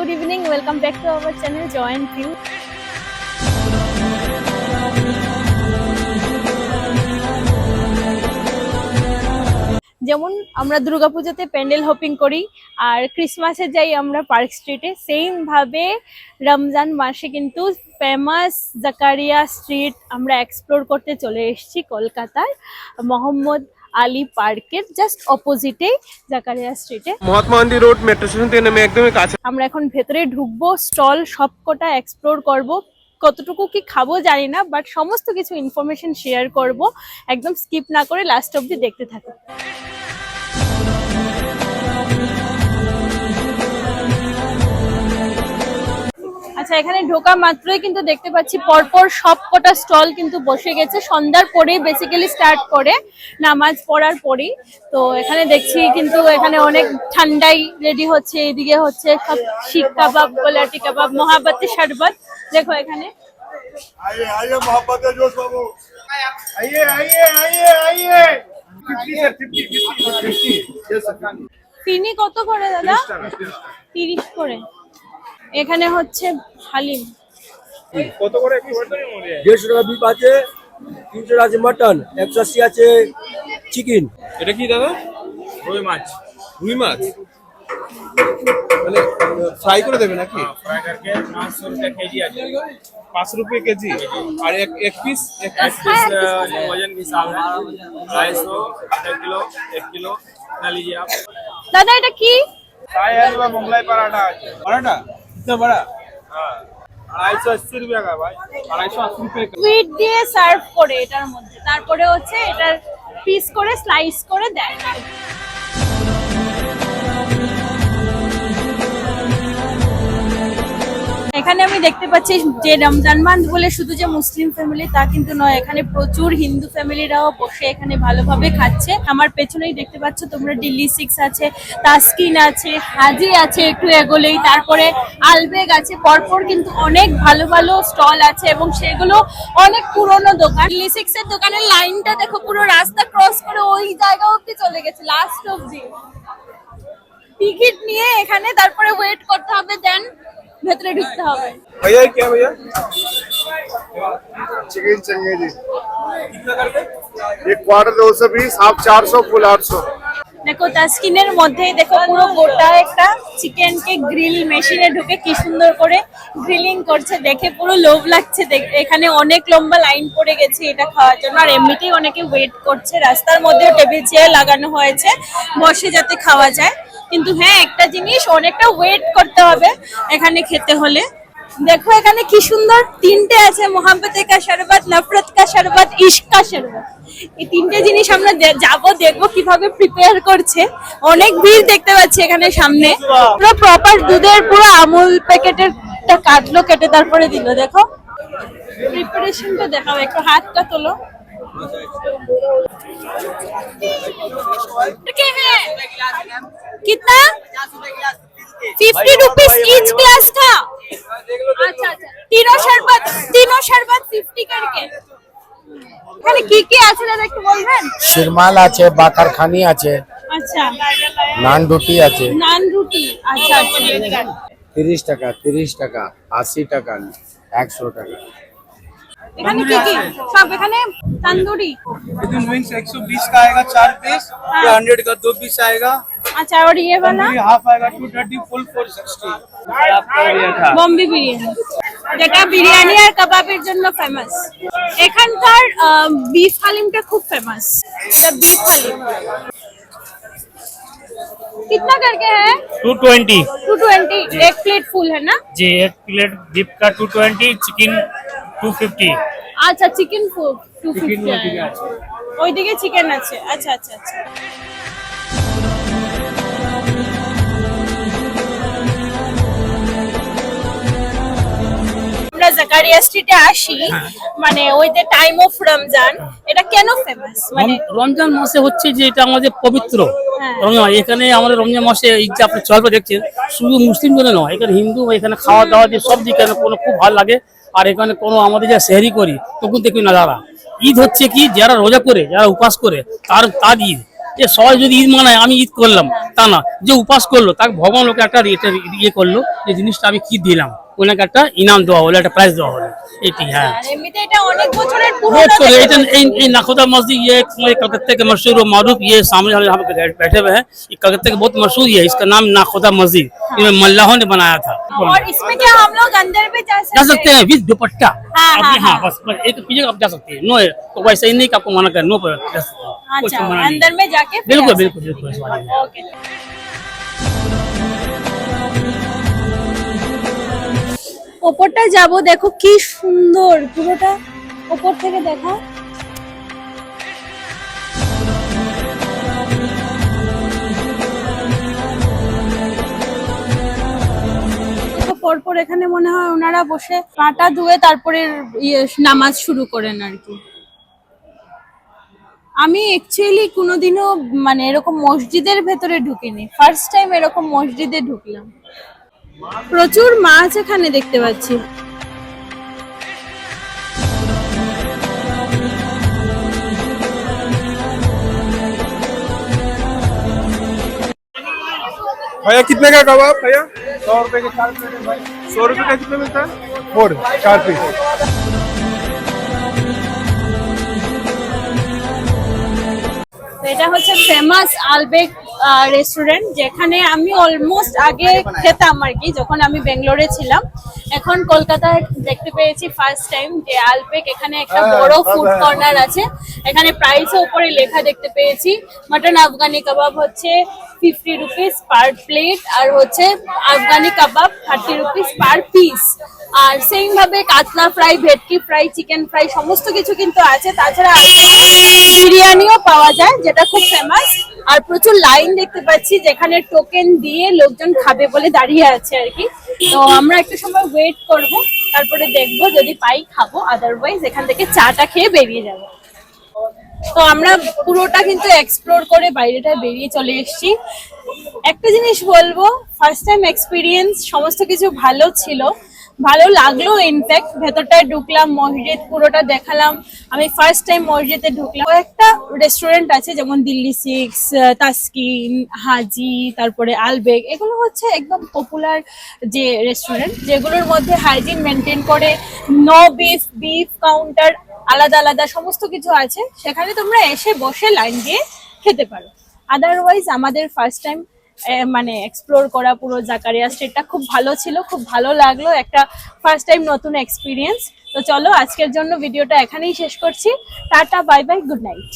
good evening. Welcome back to our channel Joy and View. যেমন আমরা দুর্গাপূজাতে pandal hopping করি আর ক্রিসমাসে যাই আমরা পার্ক স্ট্রিটে, সেম ভাবে রমজান মাসে কিন্তু ফেমাস জাকারিয়া স্ট্রিট আমরা এক্সপ্লোর করতে চলে এসেছি কলকাতার মোহাম্মদ আলী পার্কের জাস্ট অপোজিটে জাকারিয়া স্ট্রিটে Mahatma Gandhi road metro station থেকে নেমে একদমই কাছে। আমরা এখন ভেতরে ঢুকবো, স্টল সবকটা এক্সপ্লোর করব, কতটুকু কি খাবো জানি না, বাট সমস্ত কিছু ইনফরমেশন শেয়ার করব। একদম স্কিপ না করে লাস্ট অবধি দেখতে থাকো। আচ্ছা, এখানে ঢোকা মাত্রই কিন্তু দেখতে পাচ্ছি পরপর সবকটা স্টল কিন্তু বসে গেছে। সন্ধ্যার পরেই বেসিক্যালি স্টার্ট করে, নামাজ পড়ার পরেই। তো এখানে দেখছি কিন্তু এখানে অনেক ঠান্ডাই রেডি হচ্ছে। এদিকে হচ্ছে সব শিক কাবাব, গোলাটি কাবাব, মহাব্বতি শরবত। দেখো এখানে ফিনি কত করে দাদা? 30 করে। এখানে হচ্ছে হালিম কত করে? 150 টাকা বিপ আছে, 300 আছে মটন, 180 আছে চিকেন। এটা কি দাদা? রুই মাছ। রুই মাছ মানে ফ্রাই করে দেবে নাকি? फ्राई करके 500 रुपये केजी आ जाएगा। 5 रुपए केजी। और एक पीस एक पीस वजन के हिसाब है 250, आधा किलो, 1 किलो ना लीजिए आप। দাদা এটা কি? फ्राई है तो मुगलाई पराठा पराठा इतना बड़ा, हाँ 280 रुपया का भाई, 280 रुपये का। সুইট দিয়ে সার্ভ করে এটার মধ্যে, তারপরে হচ্ছে এটার পিস করে স্লাইস করে দেয়। এখানে আমি দেখতে পাচ্ছি যে রমজান মাস বলে শুধু যে মুসলিম ফ্যামিলি তা কিন্তু নয়, এখানে প্রচুর হিন্দু ফ্যামিলিরাও বসে এখানে ভালোভাবে খাচ্ছে। আমার পেছনেই দেখতে পাচ্ছ তোমরা দিল্লি 6 আছে, তাসকিন আছে, হাজি আছে একটু এগোলেই, তারপরে আলবেগ আছে। পরপর কিন্তু অনেক ভালো ভালো স্টল আছে এবং সেগুলো অনেক পুরনো দোকান। দিল্লি 6 এর দোকানের লাইনটা দেখো, পুরো রাস্তা ক্রস করে ওই জায়গা অবধি চলে গেছে, লাস্ট অবধি। টিকিট নিয়ে এখানে তারপরে ওয়েট করতে হবে, দেন ভেতরে ঢুকতে হবে। भैया क्या भैया? चिकन चंगेजी एक क्वार्टर 220, हाफ 400, फुल 800। দেখো তাসকিনের মধ্যেই দেখো পুরো গোটা একটা চিকেনকে গ্রিল মেশিনে ঢুকে কি সুন্দর করে গ্রিলিং করছে, দেখে পুরো লোভ লাগছে। এখানে অনেক লম্বা লাইন পড়ে গেছে এটা খাওয়ার জন্য, আর এমনিতেই অনেকে ওয়েট করছে। রাস্তার মধ্যেও টেবিল চেয়ার লাগানো হয়েছে বসে যাতে খাওয়া যায়। কিন্তু হ্যাঁ, একটা জিনিস, অনেকটা ওয়েট করতে হবে এখানে খেতে হলে। দেখো এখানে কি সুন্দর তিনটে আছে, মোহাম্মতে কা শরবত, নফরত কা শরবত, ইশক কা শরবত। এই তিনটে জিনিস আমরা যাবো, দেখবো কিভাবে প্রিপেয়ার করছে। অনেক ভিড় দেখতে পাচ্ছি এখানে সামনে। পুরো প্রপার দুধের পুরো আমুল প্যাকেটের কাটলো, কেটে তারপরে দিল। দেখো প্রিপারেশনটা দেখাও, একটু হাতটা তোলো। कितना? 50 रुपीस ईच ग्लास का। अच्छा अच्छा, तीनों शरबत 50 करके। এখানে কি কি আছে দাদা একটু বলবেন? শিরমাল আছে, বাটারখানি আছে, আচ্ছা নান রুটি আছে। নান রুটি, আচ্ছা আচ্ছা। 30 টাকা, 30 টাকা, 80 টাকা, 100 টাকা। এখানে কি কি সব? এখানে তন্দুরি। लेकिन विंग्स 120 का आएगा 4 पीस, 100 का 2 पीस आएगा। আচ্ছা, আর ये वाला तंदूरी हाफ आएगा 230, फुल 460। आपका ये था বম্বে বিরিয়ানি, যেটা বিরিয়ানি আর কাবাবের জন্য ফেমাস। এখানকার বিফ হালিমটা খুব ফেমাস। এটা বিফ হালিম कितना करके है? 220 220। एक प्लेट फुल है ना जी। एक प्लेट बीफ का 220, चिकन 250। अच्छा, चिकन फुल 250। ওইদিকে চিকেন আছে। আচ্ছা আচ্ছা আচ্ছা। আমরা জাকারিয়া স্ট্রিটে আসি, মানে ওই যে টাইম অফ রমজান, এটা কেন ফেমাস? মানে রমজান মাসে হচ্ছে যে এটা আমাদের পবিত্র হ্যাঁ। রমজান। এখানে আমাদের রমজান মাসে এই যে আপনি চলবে দেখছেন, শুধু মুসলিম জন্য নয়, এখানে হিন্দু, এখানে খাওয়া দাওয়া দিয়ে সব দিকে কোনো খুব ভালো লাগে। আর এখানে কোনো আমাদের যা সেহরি করি তখন দেখি না, যারা ঈদ হচ্ছে কি, যারা রোজা করে, যারা উপাস করে তার ঈদ। যে সবাই যদি ঈদ মানায় আমি ঈদ করলাম তা না, যে উপাস করলো তাকে ভগবান ওকে একটা ইয়ে করলো, যে জিনিসটা আমি কি দিলাম, ওনাকে একটা ইনাম দেওয়া হলো, একটা প্রাইজ দেওয়া হলো, এটি। হ্যাঁ আর এমনিতে এটা অনেক বছরের बहुत পুরনো चले দেখে ये नाखोदा मस्जिद, ये कलकत्ते के मशहूर और मारूफ, ये सामने हम यहाँ पे बैठे हुए हैं, ये कलकत्ते के बहुत मशहूर है, इसका नाम नाखोदा मस्जिद, ये मल्लाहों ने बनाया था। और इसमें क्या हम लोग अंदर भी जा जा सकते सकते हैं विद दुपट्टा। हाँ, आप हाँ, हाँ हाँ। बस एक पीछे आप जा सकते हैं, नो है तो वैसे ही नहीं कि आपको मना कर, नो पर जा सकते हैं, कोई अच्छा मना नहीं। अंदर में जाके फिर बिल्कुल आ सकते बिल्कुल बिल्कुल इस वाले में। हैं। ओके ওপরটা যাব, দেখো কি সুন্দর পুরোটা ওপর থেকে দেখা। পরপর এখানে মনে হয় ওনারা বসে পাটা ধুয়ে তারপরে নামাজ শুরু করেন আর কি। আমি অ্যাকচুয়ালি কোনোদিনও মানে এরকম মসজিদের ভেতরে ঢুকিনি, ফার্স্ট টাইম এরকম মসজিদে ঢুকলাম। প্রচুর মাছ এখানে দেখতে পাচ্ছি। भैया कितने का कबाब भैया? 100 रुपए के 4 प्लेट है भाई। 100 रुपए का कितने मिलता है? 4 4 पीस। তো এটা হচ্ছে ফেমাস আলবেক রেস্টুরেন্ট, যেখানে আমি অলমোস্ট আগে খেতাম আর কি যখন আমি বেঙ্গালোরে ছিলাম। এখন কলকাতায় দেখতে পেয়েছি ফার্স্ট টাইম যে আলবেক এখানে একটা বড় ফুড কর্নার আছে। এখানে প্রাইসের উপরে লেখা দেখতে পেয়েছি, মাটন আফগানি কাবাব হচ্ছে 50 রুপিস পার প্লেট, আর হচ্ছে আফগানি কাবাব 30 রুপিস পার পিস। আর সেম ভাবে কাতলা ফ্রাই, ভেটকি ফ্রাই, চিকেন ফ্রাই সমস্ত কিছু কিন্তু আছে। তাছাড়া বিরিয়ানিও পাওয়া যায় যেটা খুব ফেমাস। আর প্রচুর লাইন দেখতে পাচ্ছি, যেখানে টোকেন দিয়ে লোকজন খাবে বলে দাঁড়িয়ে আছে আর কি। তো আমরা একটু সময় ওয়েট করব, তারপরে দেখবো যদি পাই খাবো, আদারওয়াইজ এখান থেকে চাটা খেয়ে বেরিয়ে যাবো। তো আমরা পুরোটা কিন্তু এক্সপ্লোর করে বাইরেটা বেরিয়ে চলে এসেছি। একটা জিনিস বলবো, ফার্স্ট টাইম এক্সপিরিয়েন্স, সমস্ত কিছু ভালো ছিল, ভালো লাগলো। ইনফ্যাক্ট ভেতরটায় ঢুকলাম, মসজিদ পুরোটা দেখালাম। আমি ফার্স্ট টাইম মসজিদে ঢুকলাম। একটা রেস্টুরেন্ট আছে যেমন দিল্লি 6, তাসকিন, হাজি, তারপরে আলবেগ, এগুলো হচ্ছে একদম পপুলার যে রেস্টুরেন্ট, যেগুলোর মধ্যে হাইজিন মেনটেন করে, নো বিফ, বিফ কাউন্টার আলাদা আলাদা সমস্ত কিছু আছে। সেখানে তোমরা এসে বসে লাইন দিয়ে খেতে পারো। আদারওয়াইজ আমাদের ফার্স্ট টাইম মানে এক্সপ্লোর করা পুরো জাকারিয়া স্ট্রিটটা খুব ভালো ছিল, খুব ভালো লাগলো, একটা ফার্স্ট টাইম নতুন এক্সপিরিয়েন্স। তো চলো আজকের জন্য ভিডিওটা এখানেই শেষ করছি। Tata, bye bye, good night.